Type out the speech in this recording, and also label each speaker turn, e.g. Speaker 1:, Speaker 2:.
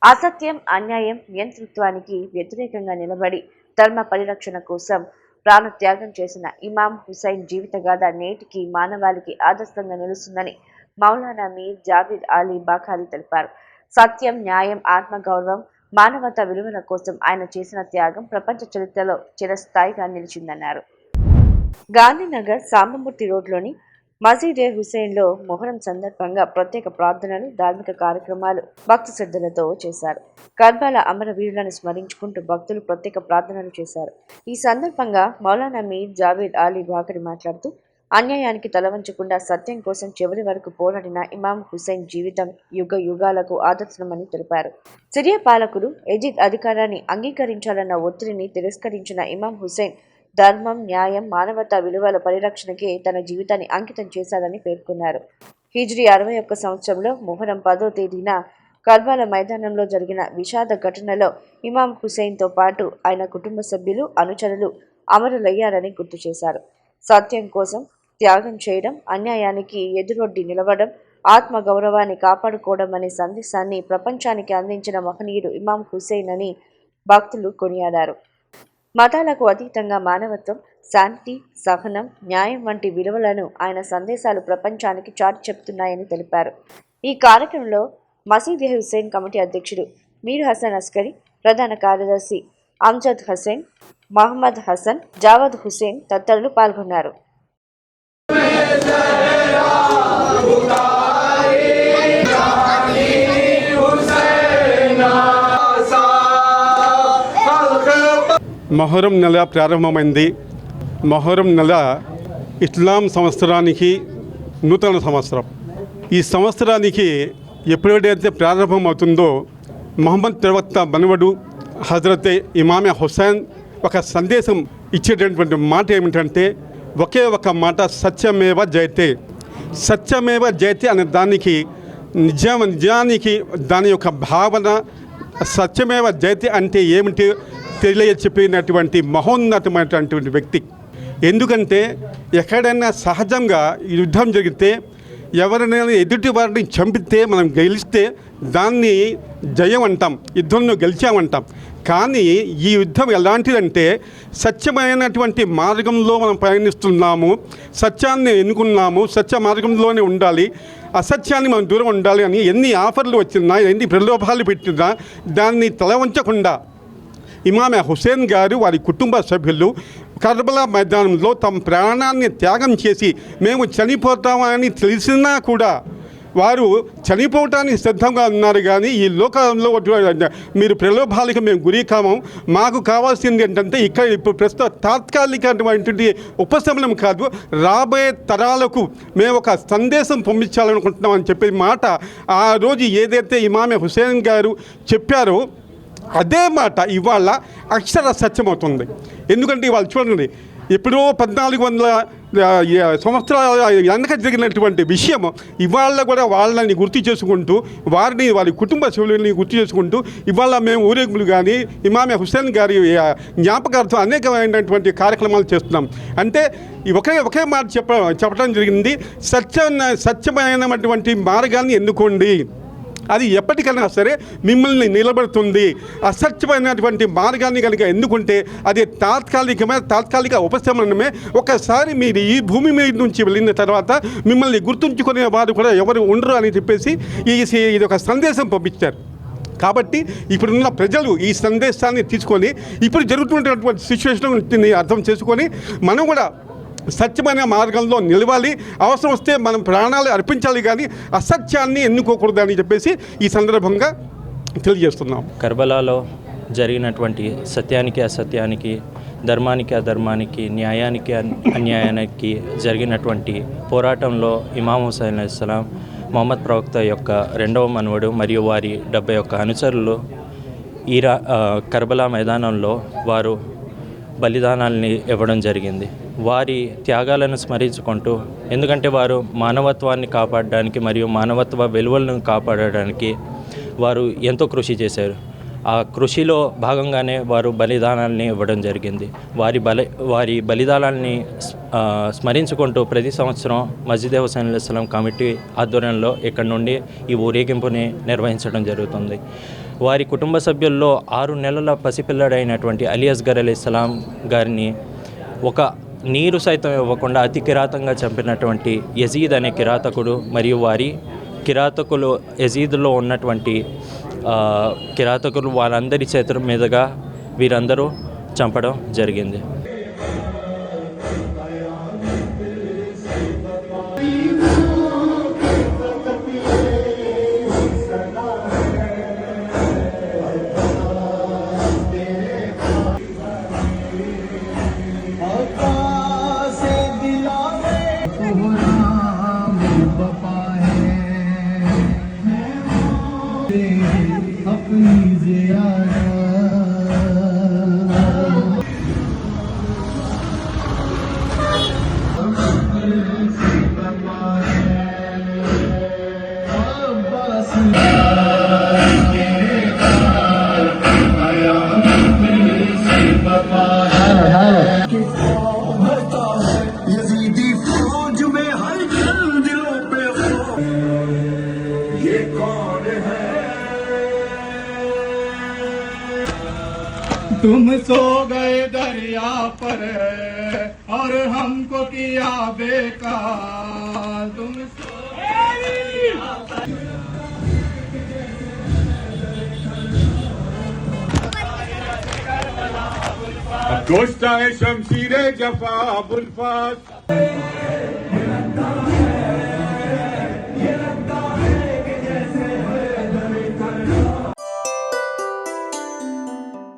Speaker 1: అసత్యం, అన్యాయం, నియంతృత్వానికి వ్యతిరేకంగా నిలబడి ధర్మ పరిరక్షణ కోసం ప్రాణత్యాగం చేసిన ఇమాం హుసైన్ జీవితగాథ నేటికి మానవాళికి ఆదర్శంగా నిలుస్తుందని మౌలానా మీర్ జావేద్ అలీ బఖారీ తెలిపారు. సత్యం, న్యాయం, ఆత్మగౌరవం, మానవతా విలువల కోసం ఆయన చేసిన త్యాగం ప్రపంచ చరిత్రలో చిరస్థాయిగా నిలిచిందన్నారు. గాంధీనగర్ సాంబమూర్తి రోడ్లోని మసీద్-ఏ హుస్సేన్లో మొహరం సందర్భంగా ప్రత్యేక ప్రార్థనలు, ధార్మిక కార్యక్రమాలు భక్తి శ్రద్ధలతో చేశారు. కర్బలా అమరవీరులను స్మరించుకుంటూ భక్తులు ప్రత్యేక ప్రార్థనలు చేశారు. ఈ సందర్భంగా మౌలానా మీర్ జావేద్ అలీ బఖారీ మాట్లాడుతూ, అన్యాయానికి తలవంచకుండా సత్యం కోసం చివరి వరకు పోరాడిన ఇమాం హుసైన్ జీవితం యుగ యుగాలకు ఆదర్శమని తెలిపారు. సిరియా పాలకులు యజీద్ అధికారాన్ని అంగీకరించాలన్న ఒత్తిడిని తిరస్కరించిన ఇమాం హుసైన్ ధర్మం, న్యాయం, మానవతా విలువల పరిరక్షణకే తన జీవితాన్ని అంకితం చేశారని పేర్కొన్నారు. హిజ్రీ 61 సంవత్సరంలో మొహరం 10వ తేదీన కర్బలా మైదానంలో జరిగిన విషాద ఘటనలో ఇమాం హుసైన్తో పాటు ఆయన కుటుంబ సభ్యులు, అనుచరులు అమరులయ్యారని గుర్తు చేశారు. సత్యం కోసం త్యాగం చేయడం, అన్యాయానికి ఎదురొడ్డి నిలవడం, ఆత్మ గౌరవాన్ని కాపాడుకోవడం అనే సందేశాన్ని ప్రపంచానికి అందించిన మహనీయుడు ఇమాం హుసైన్ అని భక్తులు కొనియాడారు. మతాలకు అతీతంగా మానవత్వం, శాంతి, సహనం, న్యాయం వంటి విలువలను ఆయన సందేశాలు ప్రపంచానికి చాటి చెప్తున్నాయని తెలిపారు. ఈ కార్యక్రమంలో మసీద్-ఏ హుస్సేన్ కమిటీ అధ్యక్షుడు మీర్ హసన్ అస్కరీ, ప్రధాన కార్యదర్శి అమ్జద్ హుస్సేన్, మహమ్మద్ హసన్, జావద్ హుస్సేన్ తదితరులు పాల్గొన్నారు.
Speaker 2: మొహరం నెల ప్రారంభమైంది. మొహరం నెల ఇస్లాం సంవత్సరానికి నూతన సంవత్సరం. ఈ సంవత్సరానికి ఎప్పుడైతే ప్రారంభమవుతుందో మొహమ్మద్ ప్రవక్త మనవడు హజరత్ ఇమామే హుసైన్ ఒక సందేశం ఇచ్చేటటువంటి మాట ఏమిటంటే, ఒకే ఒక మాట, సత్యమేవ జయతే. సత్యమేవ జయతే అనే దానికి నిజానికి దాని యొక్క భావన, సత్యమేవ జయతే అంటే ఏమిటి తెలియచెప్పినటువంటి మహోన్నతమైనటువంటి వ్యక్తి. ఎందుకంటే ఎక్కడైనా సహజంగా యుద్ధం జరిగితే ఎవరినైనా ఎదుటి వారిని చంపితే మనం గెలిస్తే దాన్ని జయం అంటాం, యుద్ధంలో గెలిచామంటాం. కానీ ఈ యుద్ధం ఎలాంటిదంటే సత్యమైనటువంటి మార్గంలో మనం ప్రయాణిస్తున్నాము, సత్యాన్ని ఎన్నుకున్నాము, సత్య మార్గంలోనే ఉండాలి, అసత్యాన్ని మనం దూరం ఉండాలి అని ఎన్ని ఆఫర్లు వచ్చినా, ఎన్ని ప్రలోభాలు పెట్టినా దాన్ని తలవంచకుండా ఇమామే హుస్సేన్ గారు, వారి కుటుంబ సభ్యులు కర్బలా మైదానంలో తమ ప్రాణాన్ని త్యాగం చేసి మేము చనిపోతామని తెలిసినా కూడా వారు చనిపోవటానికి సిద్ధంగా ఉన్నారు. కానీ ఈ లోకంలో మీరు ప్రలోభాలకు మేము గురి కాము, మాకు కావాల్సింది ఏంటంటే ఇక్కడ ఇప్పుడు ప్రస్తుత తాత్కాలికమైనటువంటి ఉపశమనం కాదు, రాబోయే తరాలకు మేము ఒక సందేశం పంపించాలనుకుంటున్నామని చెప్పే మాట ఆ రోజు ఏదైతే ఇమామే హుస్సేన్ గారు చెప్పారో అదే మాట ఇవాళ అక్షర సత్యమవుతుంది. ఎందుకంటే ఇవాళ చూడండి, ఎప్పుడో 1400 సంవత్సరాల వెనక జరిగినటువంటి విషయం ఇవాళ కూడా వాళ్ళని గుర్తు చేసుకుంటూ, వారి కుటుంబ సభ్యులని గుర్తు చేసుకుంటూ ఇవాళ మేము ఊరేగింపులు కానీ ఇమామే హుస్సేన్ గారి జ్ఞాపకార్థం అనేకమైనటువంటి కార్యక్రమాలు చేస్తున్నాం. అంటే ఒకే మాట చెప్పడం జరిగింది, సత్యమైనటువంటి మార్గాన్ని ఎన్నుకోండి, అది ఎప్పటికైనా సరే మిమ్మల్ని నిలబడుతుంది. అసత్యమైనటువంటి మార్గాన్ని కనుక ఎన్నుకుంటే అది తాత్కాలిక ఉపశమనమే. ఒకసారి మీరు ఈ భూమి మీద నుంచి వెళ్ళిన తర్వాత మిమ్మల్ని గుర్తుంచుకునే వారు కూడా ఎవరు ఉండరు అని చెప్పేసి ఇది ఒక సందేశం పంపించారు. కాబట్టి ఇప్పుడున్న ప్రజలు ఈ సందేశాన్ని తీసుకొని ఇప్పుడు జరుగుతున్నటువంటి సిచ్యువేషన్ అర్థం చేసుకొని మనం కూడా సత్యమైన మార్గంలో నిలవాలి, అవసరం వస్తే మనం ప్రాణాలు అర్పించాలి, కానీ అసత్యాన్ని ఎన్నుకోకూడదని చెప్పేసి ఈ సందర్భంగా తెలియజేస్తున్నాం.
Speaker 3: కర్బలాలో జరిగినటువంటి సత్యానికి అసత్యానికి, ధర్మానికి అధర్మానికి, న్యాయానికి అన్యాయానికి జరిగినటువంటి పోరాటంలో ఇమాం హుసైన్ అలైహిస్సలాం మొహమ్మద్ ప్రవక్త యొక్క రెండవ మనవడు మరియు వారి 71 అనుచరులు కర్బలా మైదానంలో వారు బలిదానాల్ని ఇవ్వడం జరిగింది. వారి త్యాగాలను స్మరించుకుంటూ, ఎందుకంటే వారు మానవత్వాన్ని కాపాడడానికి మరియు మానవత్వ విలువలను కాపాడడానికి వారు ఎంతో కృషి చేశారు. ఆ కృషిలో భాగంగానే వారు బలిదానాల్ని ఇవ్వడం జరిగింది. వారి బలిదానాల్ని స్మరించుకుంటూ ప్రతి సంవత్సరం మస్జిద్ హుసైన్ అలైహిస్సలాం కమిటీ ఆధ్వర్యంలో ఇక్కడ నుండి ఈ ఊరేగింపుని నిర్వహించడం జరుగుతుంది. వారి కుటుంబ సభ్యుల్లో 6 నెలల పసిపిల్లడైనటువంటి అలీ అస్గర్ అలైహిస్సలాం గారిని ఒక నీరు సైతం ఇవ్వకుండా అతి కిరాతంగా చంపినటువంటి యజీద్ అనే కిరాతకుడు మరియు వారి కిరాతకులు యజీద్లో ఉన్నటువంటి కిరాతకులు వారందరి చేతుల మీదుగా వీరందరూ చంపడం జరిగింది.
Speaker 4: तुम सो गए दरिया पर और हमको किया बेकार। तुम सो
Speaker 5: दोस्ता है शमशीरे जफा अबुल फास